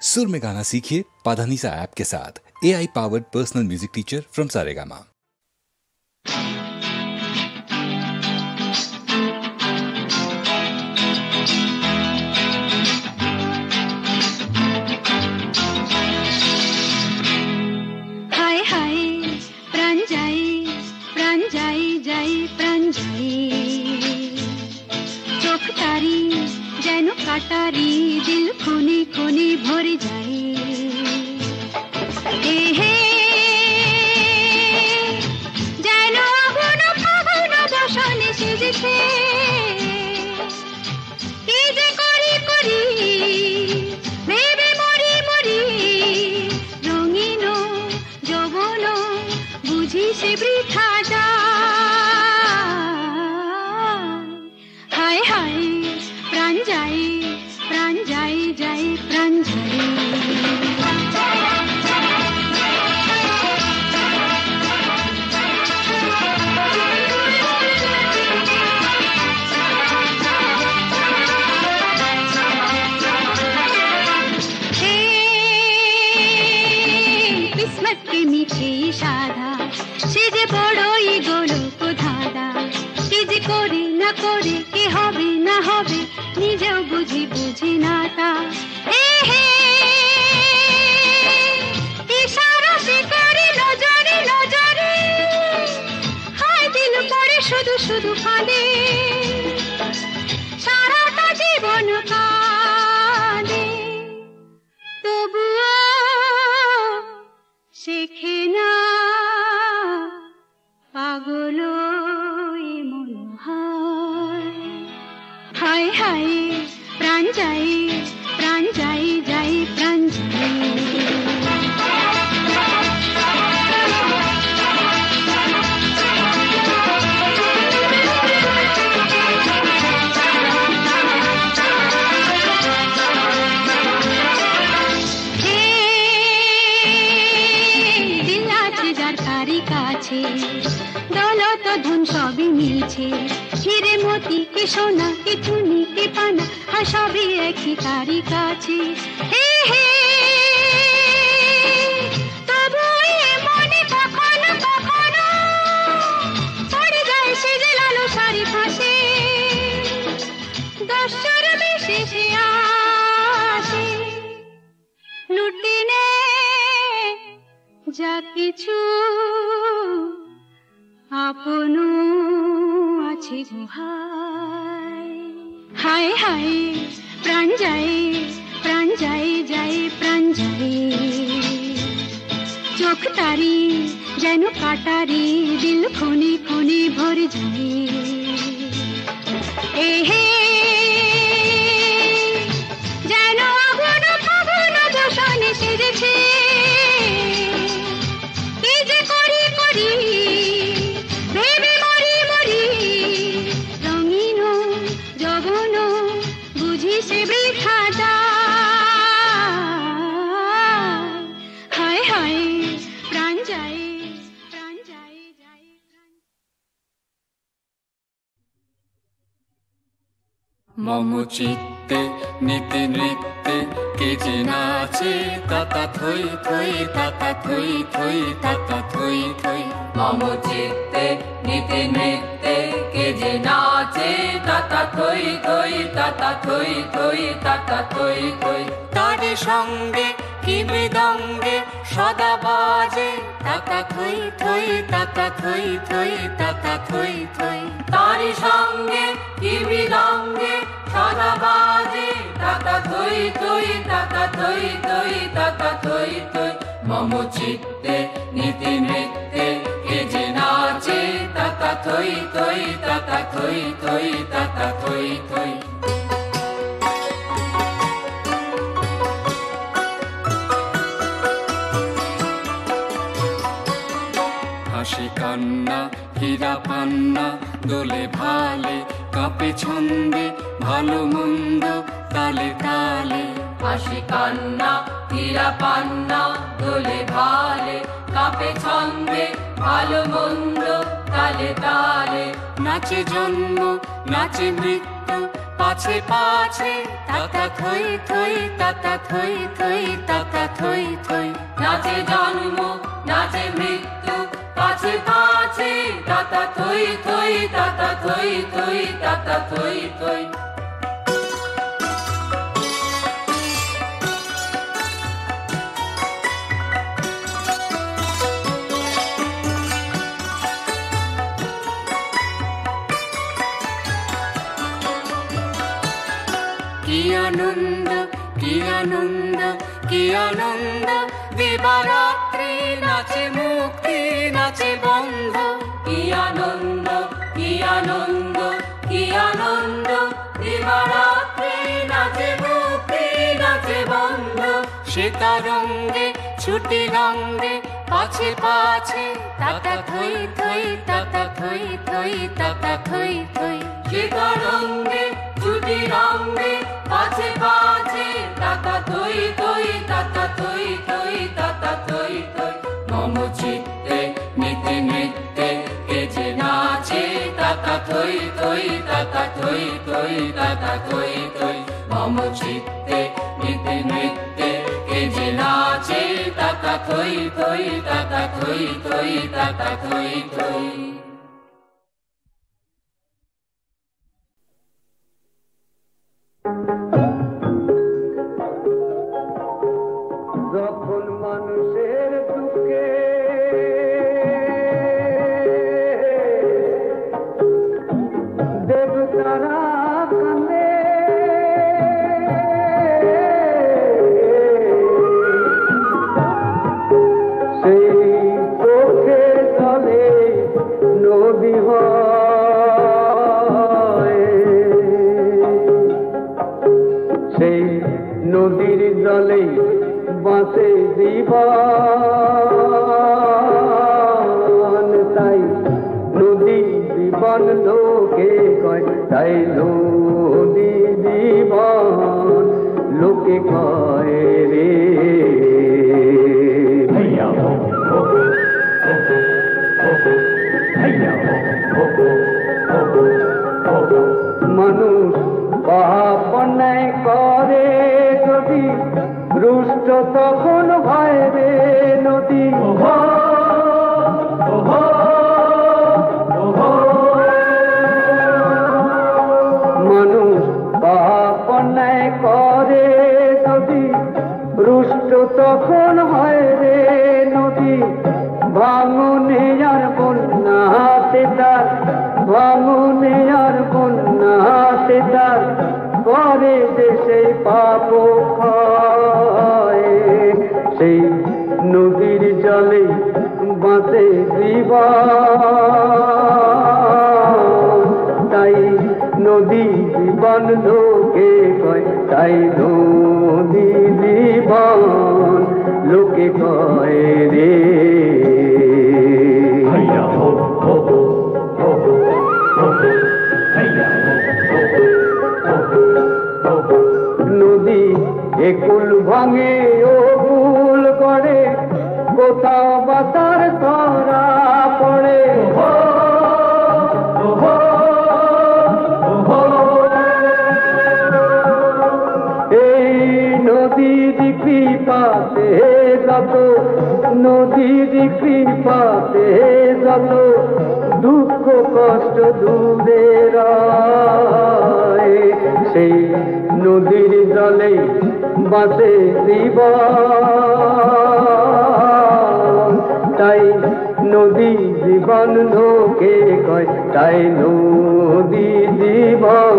सुर में गाना सीखिए पाधानीसा ऐप के साथ। AI powered personal music teacher from Saregama. हाय हाय प्राण जाई जाई प्राण जाई चोख तारी যেন কাটারি দিল কোনে কোনে ভরে যায় হে যেন আগুন ফাগুন বসনে সেজেছে কি যে করি করি ভেবে মরি মরি রঙিন যৌবন বুঝি সে বৃথা যায় হায় হায় प्राण जाए जाए प्राण जाए किस्मत के मीठे साधा से जे बड़ई गोलक धाधा কি যে করে না করে কি হবে না হবে নিজেও বুঝি বুঝি না তা হে ইশারা সে করে নজরে নজরে হায় দিল পড়ে শুধু শুধু কাঁদে সারাটা জীবন কাঁদে তবুও শেখে না পাগল हाय हाय प्राण जाए जाए प्राण जाए दिल আছে যার কারি কাছে দৌলত ধন সবই মিছে হিরে মতি কে সোনা কে চুনি কে পানা সবই একই তারি কাছে হে হে তবু মনে কখনো কখনো পড়ে যায় সে যে লালো সারি ফাঁসে দশর বিশেষে আসে লুটি নে যা কিছু আপন আছে হায় হায় হায় প্রাণ যায় যায় প্রাণ যায় চোখ তারি যেন কাটারি দিল কোনে কোনে ভরে যায় হে যেন আগুন ফাগুন বসনে সেজেছে কি যে করি করি ভেবে মরি মরি রঙিন যৌবন বুঝি সে বৃথা যায় হায় হায় প্রাণ যায় যায় মম চিত্তে নীতি নৃত্যে কে যে নাচে তাতা থই থই তাতা থই থই তাতা থই থই মম চিত্তে নীতি নৃত্যে কে যে নাচে তাতা থই থই তাতা থই থই তাতা থই থই তার সঙ্গে কি মৃদঙ্গে সদা বাজে তাতা থই থই তাতা থই থই তাতা থই থই তার সঙ্গে কি মৃদঙ্গে সদা বাজে তাতা থই থই তাতা থই থই তাতা থই থই মম চিত্তে নীতি নৃত্যে কে যে নাচে তাতা থই থই তাতা থই থই তাতা থই থই হাসি কান্না হীরা পান্না দোলে ভালে কাঁপে ছন্দে ভালো মন্দ তালে তালে হাসি কান্না হীরা পান্না দোলে ভালে কাঁপে ছন্দে ভালো মন্দ তালে তালে নাচে জন্ম নাচে মৃত্যু পাছে পাছে তাতা থই থই তাতা থই থই তাতা থই থই নাচে জন্ম নাচে মৃত্যু পাছে পাছে তাতা থই থই তাতা থই থই তাতা থই থই কি আনন্দ কি আনন্দ কি আনন্দ দিবারাত্রি নাচে মুক্তি নাচে বন্ধ কি আনন্দ কি আনন্দ কি আনন্দ দিবারাত্রি নাচে মুক্তি নাচে বন্ধ সীতা রঙ্গে ছুটি রঙ্গে পাছে পাছে তাতা থই থই তাতা থই থই তাতা থই থই সীতা রঙ্গে ছুটি রঙ্গে পাছে পাছে তাতা থই থই তাতা থই থই তাতা থই থই মম চিত্তে নিতে নৃত্যে কে যে নাচে তাতা থই থই তাতা থই থই তাতা থই থই মম চিত্তে নিতে নৃত্যে কে যে নাচে তাতা থই থই তাতা থই থই তাতা থই থই যখন মানুষের দুঃখে দেবতারা কান্দে সেই চোখে জলে নদী হয় সেই নদীর জলে বাঁচে জীবন তাই নদী জীবন লোকে কয় তাই নদী জীবন লোকে কয় রে মানুষ পাপ অন্যায় করে যদি রুষ্ট তখন হয় রে নদী মানুষ পাপ অন্যায় করে যদি রুষ্ট তখন হয় রে নদী ভাঙনে আর বন্যা তার ভাঙনে আর বন্যা তার করে যে সেই পাপ সেই নদীর জলে বাঁচে জীবন তাই নদী জীবন লোকে কয় তাই নদী জীবন লোকে কয় রে নদী একুল ভাঙে ও কুল করে কোথাও বাতার ধরা পড়ে এই নদীর কৃপাতে যত নদীর কৃপাতে যত দুঃখ কষ্ট দূরে রয় সেই নদীর জলে বাঁচে জীবন তাই নদী জীবন লোকে কয় তাই নদী জীবন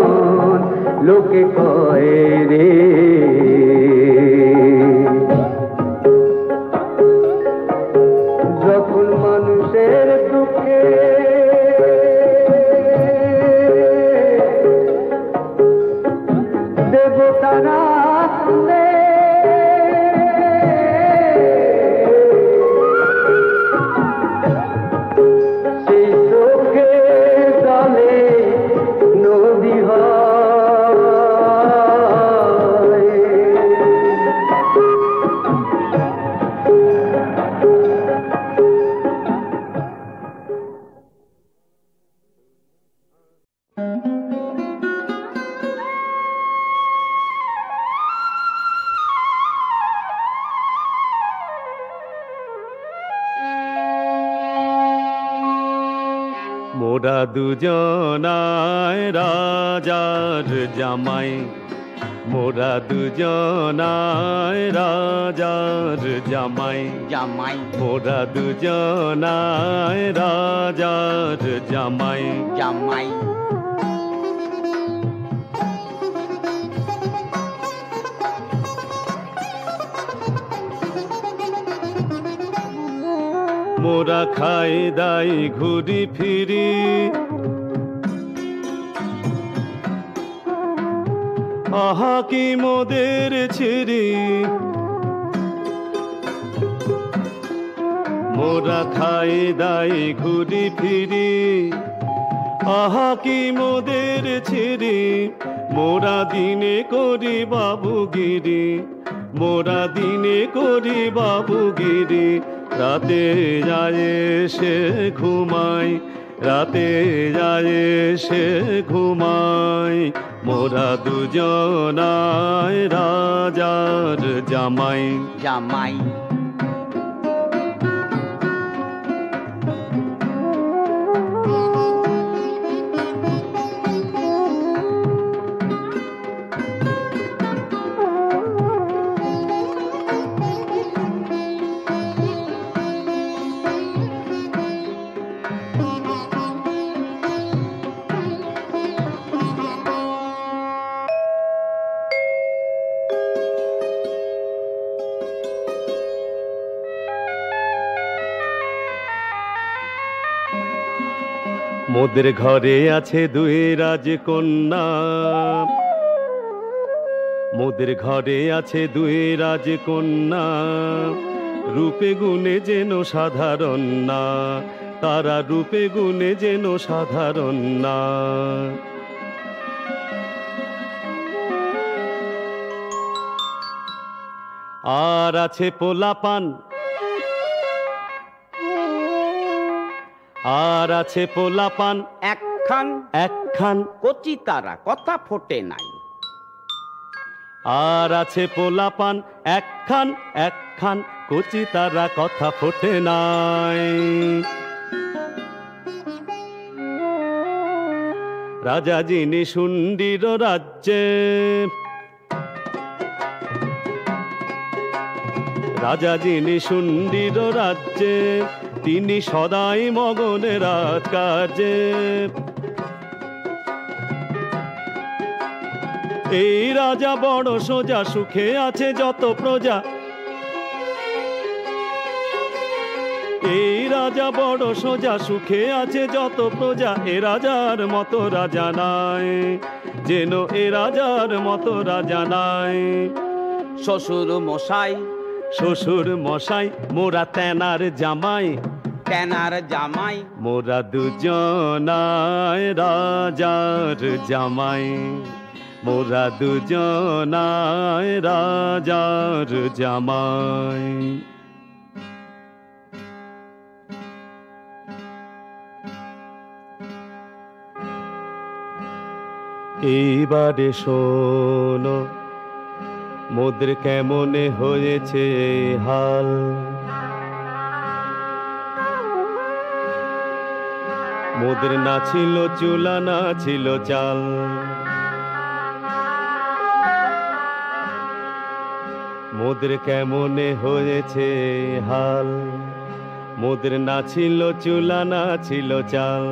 লোকে কয় রে যখন মানুষের দুঃখে দেবতারা সেই চোখে জলে মোরা দুজনায় রাজার জামাই, মোরা দুজনায় রাজার জামাই, জামাই মোরা দুজনায় রাজার জামাই, জামাই মোরা খাই দাই ঘুরি ফিরি, আহা কি মোদের ছিরি, মোরা খাই দাই ঘুরি ফিরি, আহা কি মোদের ছিরি, মোরা দিনে করি বাবুগিরি, মোরা দিনে করি বাবুগিরি, রাতে যায় সে ঘুমাই, রাতে যায় সে ঘুমাই, মোরা দুজনায় রাজার জামাই, জামাই মোদের ঘরে আছে দুই রাজকন্যা, মোদের ঘরে আছে দুই রাজকন্যা, রূপে গুণে যেন সাধারণ না, তারা রূপে গুণে যেন সাধারণ না। আর আছে পোলাপান, আর আছে পোলাপান একখান একখান, কচি তারা কথা ফোটে নাই, আর আছে পোলাপান একখান একখান, কচি তারা কথা ফোটে নাই। রাজা যিনি শুন্ডির রাজ্যে, রাজা যিনি শুন্ডির রাজ্যে, তিনি সদাই মগনে রাত কাজে। এই রাজা বড় সোজা, সুখে আছে যত প্রজা, এই রাজা বড় সোজা, সুখে আছে যত প্রজা, এ রাজার মতো রাজা নাই, যেন এ রাজার মতো রাজা নাই। শ্বশুর মশাই, শ্বশুর মশাই মোরা তেনার জামাই, তেনার জামাই, মোরা দুজনায় রাজার জামাই, মোরা দুজনায় রাজার জামাই। এইবারে শোনো মোদের কেমনে হয়েছে হাল, মোদের না ছিল চুলা না ছিল চাল, মোদের কেমনে হয়েছে হাল, মোদের না ছিল চুলা না ছিল চাল।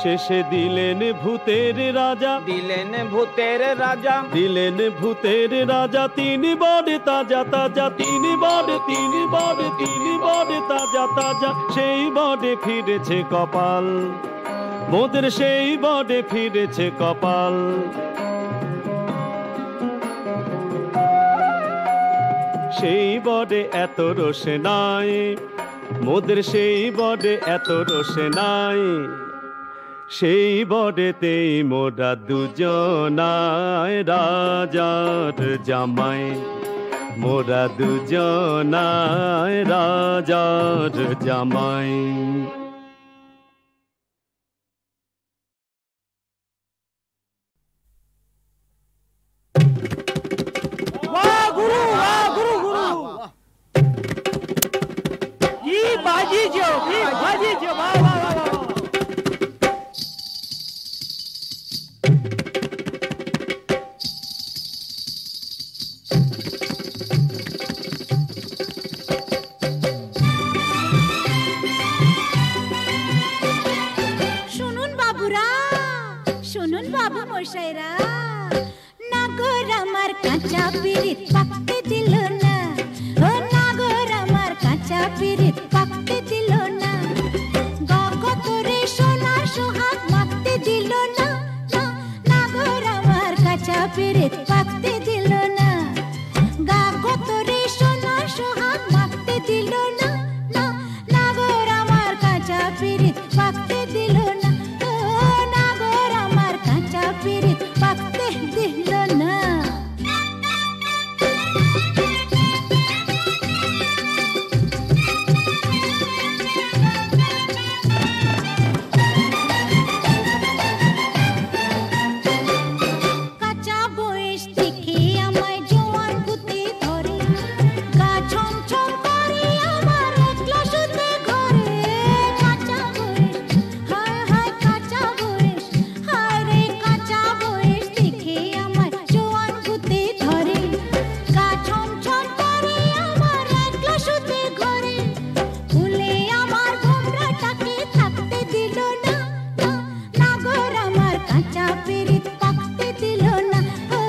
শেষে দিলেন ভূতের রাজা, দিলেন ভূতের রাজা, দিলেন ভূতের রাজা, তিনি বড় তাজা তাজা, তিনি বড় তাজা তাজা, সেই বড়ে ফিরেছে কপাল, মোদের সেই বড়ে ফিরেছে কপাল। সেই বড়ে এত রোষে নাই, মোদের সেই বড়ে এত রোষে নাই, সেই বড়েতেই মোরা দুজনায় রাজার জামাই, মোরা দুজনায় রাজার জামাই। গুরু বাজিয়েছে বাহ বাহ বাহ বাহ। শুনুন বাবুরা, শুনুন বাবু মশাইরা, নাগর আমার কাঁচা পিরিত পাকতে দিল না, ও নাগর আমার কাঁচা পিরিত পাকতে দিল না, গগতরে সোনা সোহাগ মাখতে দিল না, না, নাগর আমার কাঁচা পিরিত পাকতে দিল না, গগতরে সোনা সোহাগ মাখতে দিল না, না, নাগর আমার কাঁচা পিরিত পাকতে দিল না, ও নাগর আমার কাঁচা পিরিত পাকতে দিল না। কাঁচা বয়স দেখে আমায় জোয়ান পুঁতে ধরে, গা ছমছম করে আমার একলা শুতে ঘরে, কাঁচা বয়স, হায় হায় কাঁচা বয়স, হায় রে কাঁচা বয়স দেখে আমায় জোয়ান পুঁতে ধরে, গা ছমছম করে আমার একলা শুতে ঘরে, ফুলে আমার ঘোমরাটাকে থাকতে দিল না, না, নাগর আমার কাঁচা পিরিত পাকতে দিল না, ও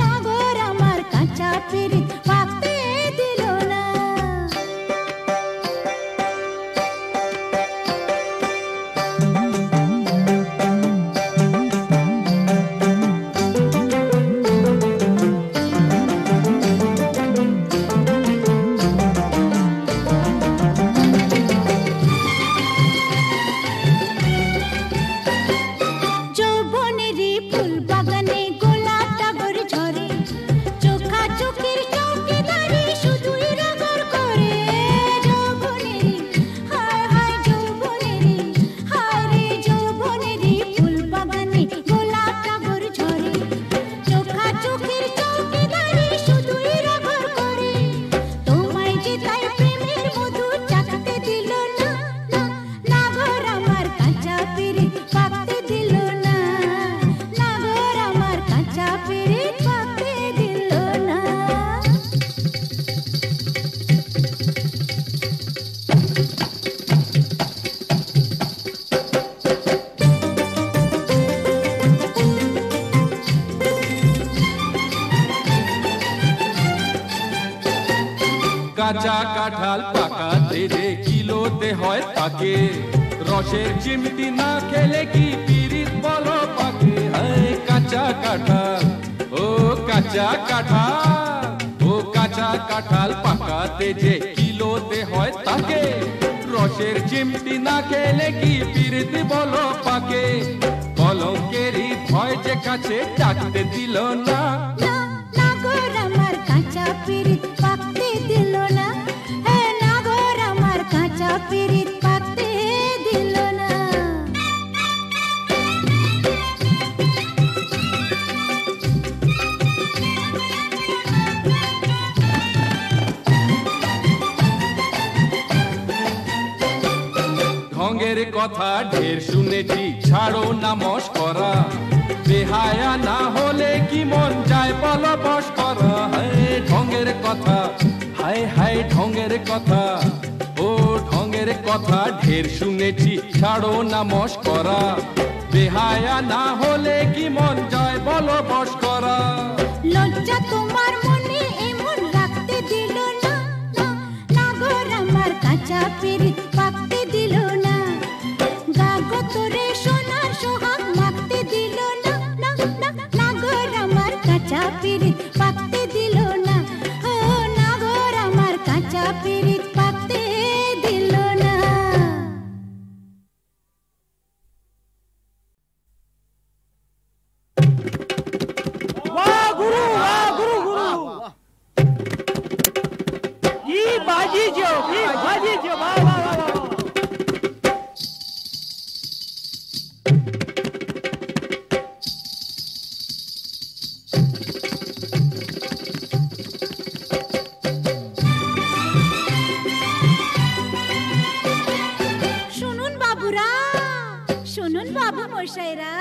নাগর আমার কাঁচা পিরিত পাকতে দিল না। যৌবনেরই ফুল বাগানে গোলাপ টাগর ঝরে, চোখা চোখের চৌকিদারি শুধুই রগর করে, যৌবনেরই, হায় হায় যৌবনেরই, হায় রে যৌবনেরই ফুল বাগানে গোলাপ টাগর ঝরে, চোখা চোখের চৌকিদারি শুধুই রগর করে, তোমায় যে তাই প্রেমের মধু চাকতে দিল না, না, নাগর আমার কাঁচা পিরিত পাকতে দিল না, নাগর আমার কাঁচা পিরিত পাকতে দিল না। কাঁচা কাঁঠাল পাকাতে যে কিলোতে হয় তাকে, রসের চিমটি না খেলে কি পিরিত বলো পাকে, হায় কাঁচা কাঁঠাল, ও কাঁচা কাঁঠাল, ও কাঁচা কাঁঠাল পাকাতে যে কিলোতে হয় তাকে, রসের চিমটি না খেলে কি পিরিত বলো পাকে, কলঙ্কেরই ভয় যে কাছে ডাকতে দিল না, না, নাগর আমার কাঁচা পিরিত পাকতে দিল না, হে নাগর আমার কাঁচা পিরিত পাকতে দিল না। ঢঙ্গের কথা ঢের শুনেছি, ছাড়ো না মস্করা, বেহায়া না হলে কি মন যায় বলো বস করা, হায় ঢঙ্গের কথা, হায় হায় ঢঙ্গের কথা, ও ঢঙ্গের কথা ঢের শুনেছি, ছাড়ো না মস্করা, বেহায়া না হলে কি মন যায় বলো বস করা, লজ্জা তোমার মনে এমন রাখতে দিল না, না, নাগর আমার কাঁচা পিরিত পাকতে দিল না, গাগতরে সোনার সোহাগ মাখতে দিল না, না, না, নাগর আমার কাঁচা পিরিত পাকতে দিল না, ও নাগর আমার কাঁচা পিরিত পাকতে দিল না। वाह गुरु वाह गुरु गुरु की बाजी जो वाह वाह वाह वाह। শুনুন শুনুন বাবু মশাইরা,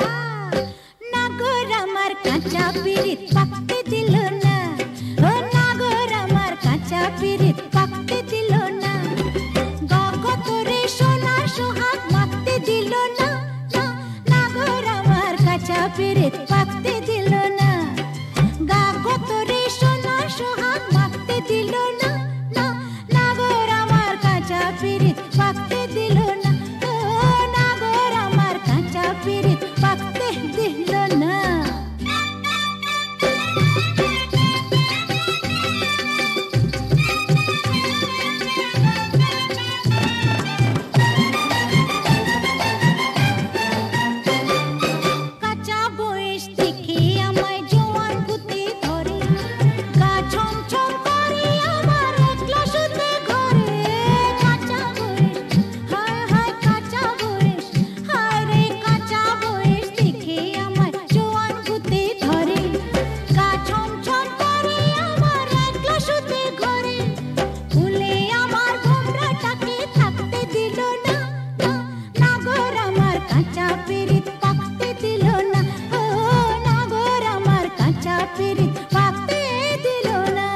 নাগর আমার কাঁচা পিরিত পাকতে দিল না, ও নাগর আমার কাঁচা পিরিত পাকতে দিল না, গগতরে সোনার সোহাগ মাখতে দিল না, নাগর আমার কাঁচা পিরিত পাকতে দিল না, গগতরে সোনার সোহাগ মাখতে দিল না, নাগর আমার কাঁচা পিরিত পাকতে দিল না, ও নাগর আমার কাঁচা পিরিত পাকতে দিল না। কাঁচা বয়স থেকে আমায় জোয়ান ভূতে ধরে, গা ছমছম করে আমার একলা শুতে ঘরে, কাঁচা বয়স হায় হায় কাঁচা বয়স, হায় রে কাঁচা বয়স থেকে আমায় জোয়ান ভূতে ধরে, গা ছমছম করে আমার একলা শুতে ঘরে, ফুলে আমার ঘোমরাটাকে থাকতে দিল না, নাগর আমার কাঁচা পিরিত পাকতে দিল না, ও নাগর আমার কাঁচা পিরিত পাকতে দিল না।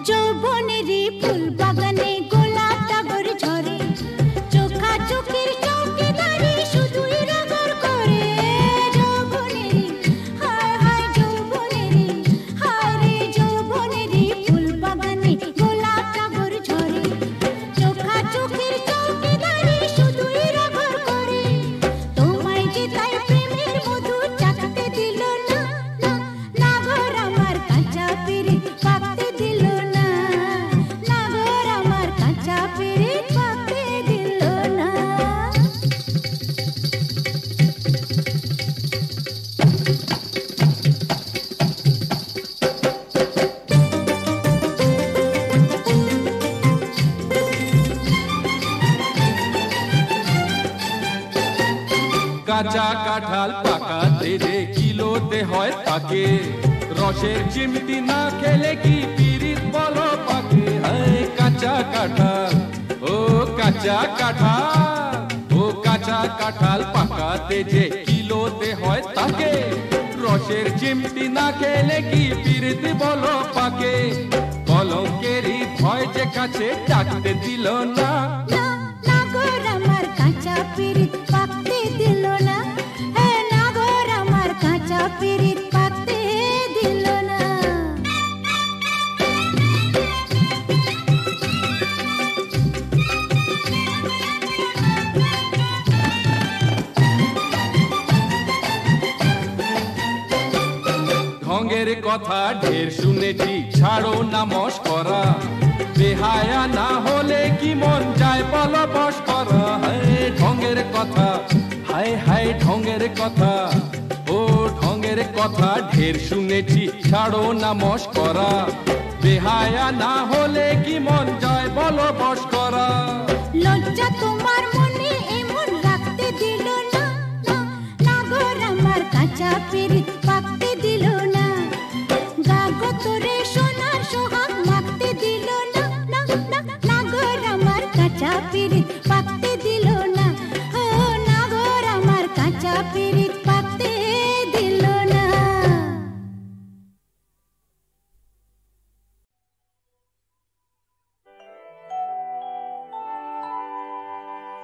যৌবনেরই ফুল বাগানে গোলাপ টাগর ঝরে, চোখা চোখের চৌকিদারি শুধুই রগর করে, যৌবনেরই হায় হায় যৌবনেরই, হায় রে যৌবনেরই ফুল বাগানে গোলাপ টাগর ঝরে, চোখা চোখের চৌকিদারি শুধুই রগর করে, তোমায় যে তাই প্রেমের মধু চাকতে দিল না, নাগর আমার কাঁচা পিরিত পাকতে দিল না, নাগর আমার কাঁচা পিরিত পাকতে দিল না। কাঁচা কাঁঠাল পাকাতে যে কিলোতে হয় তাকে, রসের চিমটি না খেলে কি পিরিত বলো পাকে, হায় কাঁচা কাঁঠাল, ও কাঁচা কাঁঠাল, ও কাঁচা কাঁঠাল পাকাতে যে কিলোতে হয় তাকে, রসের চিমটি না খেলে কি পিরিত বলো পাকে, কলঙ্কেরই ভয় যে কাছে ডাকতে দিল না, নাগর আমার কাঁচা পিরিত পাকতে দিল না, নাগর আমার কাঁচা পিরিত পাকতে দিল না। ঢঙ্গের কথা ঢের শুনেছি, ছাড়ো না মস্করা, বেহায়া না হলে কি মন যায় বলো বস করা, হায় ঢঙ্গের কথা, হায় হায় ঢঙ্গের কথা, ও ঢঙ্গের কথা ঢের শুনেছি, ছাড়ো না মস্করা, বেহায়া না হলে কি মন যায় বলো বস করা, লজ্জা তোমার মনে এমন রাখতে দিল না, নাগর আমার কাঁচা পিরিত পাকতে দিল না, গাগতরে সোনার সোহাগ মাখতে দিল না, নাগর আমার কাঁচা পিরিত পাকতে দিল না, ও নাগর আমার কাঁচা পিরিত পাকতে দিল না।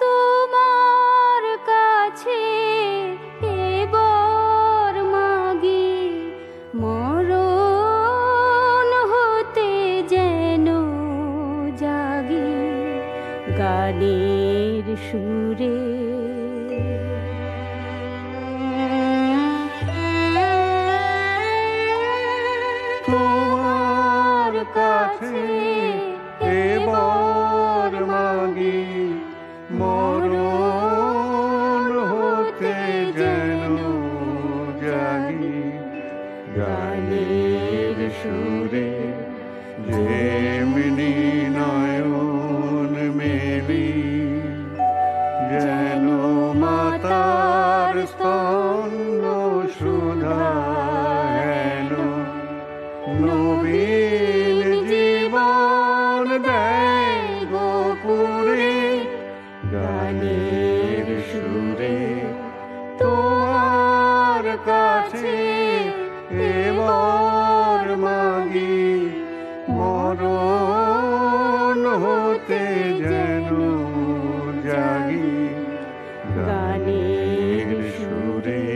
তোমার কাছে এবার মাগি, মরণ হতে যেন জাগি, গানের সুরে তোমার কাছে এবার মাগি, মরণ হতে যেন জাগি, গানের সুরে যেমনি মরণ হতে যেন জাগি গানের সুরে।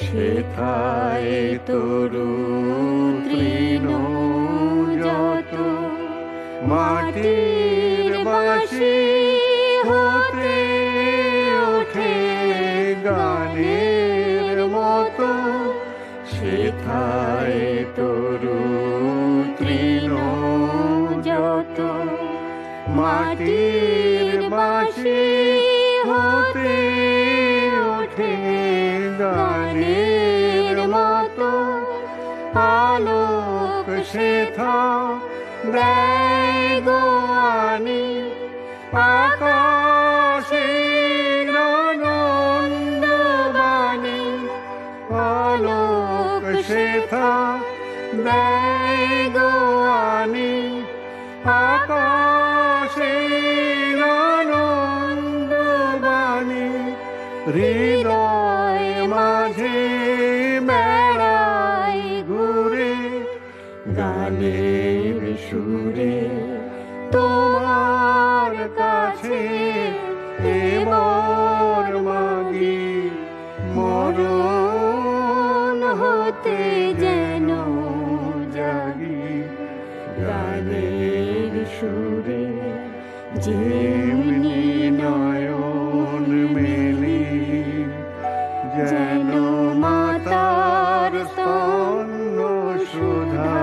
সেথায় তরু তৃণ যত মাটির বাঁশি হতে ওঠে গানের মতো। সেথায় তরু তৃণ যত মাটির বাঁশি হতে ওঠে গানের মতো। আলোক সেথা দেয় গো আনি আকাশের আনন্দবাণী। আলোক সেথা দেয় গো আনি আকাশের আনন্দবাণী। হৃদয় মাঝে বেড়াই ঘুরে গানের সুরে। তোমার কাছে এবার মাগি মরণ হতে যেন জাগি গানের সুরে। যেমনি নয়ন মেলি যেন মাতার স্তন্য সুধা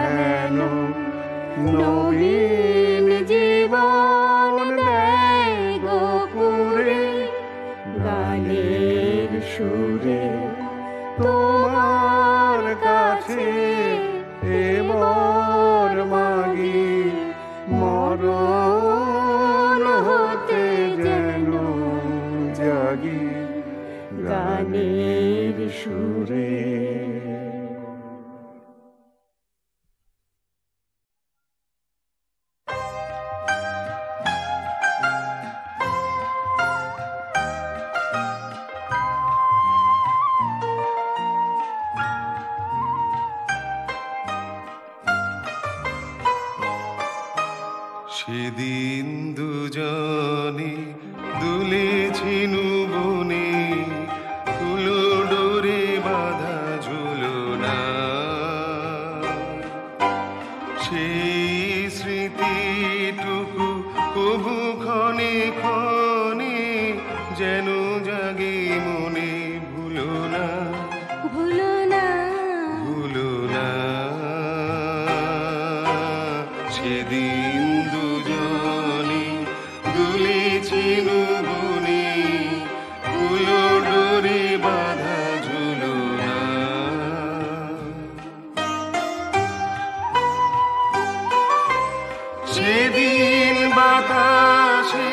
হেন। নবীন জীবন দেয় গোপুরে গানের সুরে। তোমার কাছে এবার মাগি মরণ হতে যেন জাগি গানের সুরে। সেদিন দুজনে দুলেছিনু বনে কুলো ডোরে বাঁধা ঝুলনা। সেই স্মৃতিটুকু কবু ক্ষণে ক্ষণে যেন জাগে মনে। ভুলো না ভুলো না ভুলো না সেদিন দুজনে দুলেছিনু বনে কুলো ডোরে বাঁধা ঝুলনা। সেদিন বাতাসে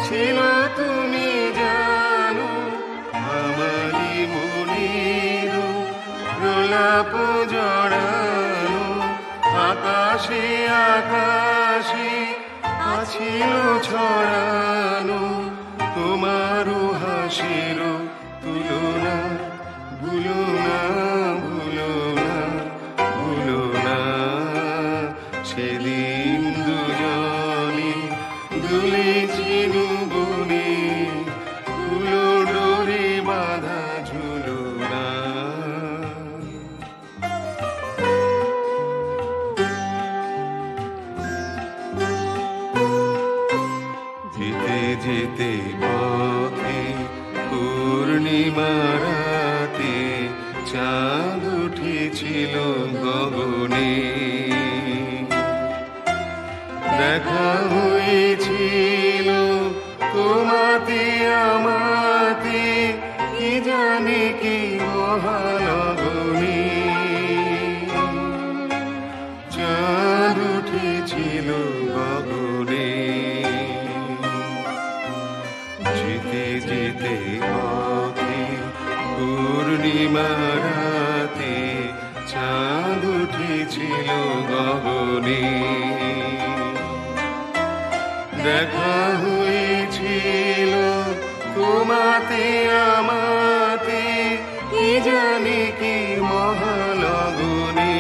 ছিল তুমি জানো আমারই মনের প্রলাপ জড়ানো। আকাশে আকাশে আছিল ছড়ানো তোমারও হাসির তুলনা। ভুলো না ভুলো না ভুলো না সেদিন দুজনে দুলেছিনু বনে কুলো ডোরে বাঁধা ঝুলনা। যেতে যেতে পথে পূর্ণিমা রাতে চাঁদ উঠেছিল গগনে। দেখা হয়েছিল তোমাতে আমাতে কি জানে কি মহালগনে। চাঁদ উঠেছিল গগনে। যেতে যেতে পথে পূর্ণিমা রাতে চাঁদ উঠেছিল গগনে। দেখা হয়েছিল তোমাতে আমার জানি কি মহালগুনে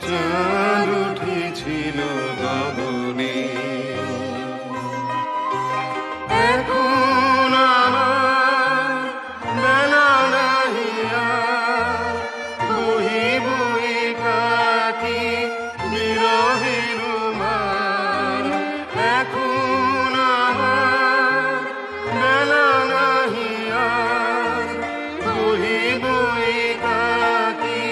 চাঁদ উঠেছিল গগনে। এখন আমার বেলা নাহি আর, বহি বহি কাটি বিরহের মার। এখন আমার বেলা নাহি আর, বহি বহি কাটি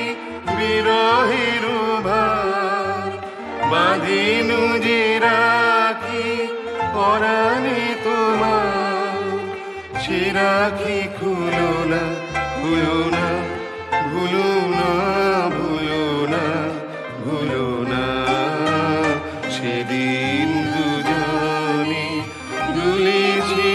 বিরহের ভার। বাঁধিনু যে রাখি পরাণে তোমার, সে রাখি খুলো না ভুলো না, ভুলো না, ভুলো না, ভুলো না। সেদিন দুজনে দুলেছি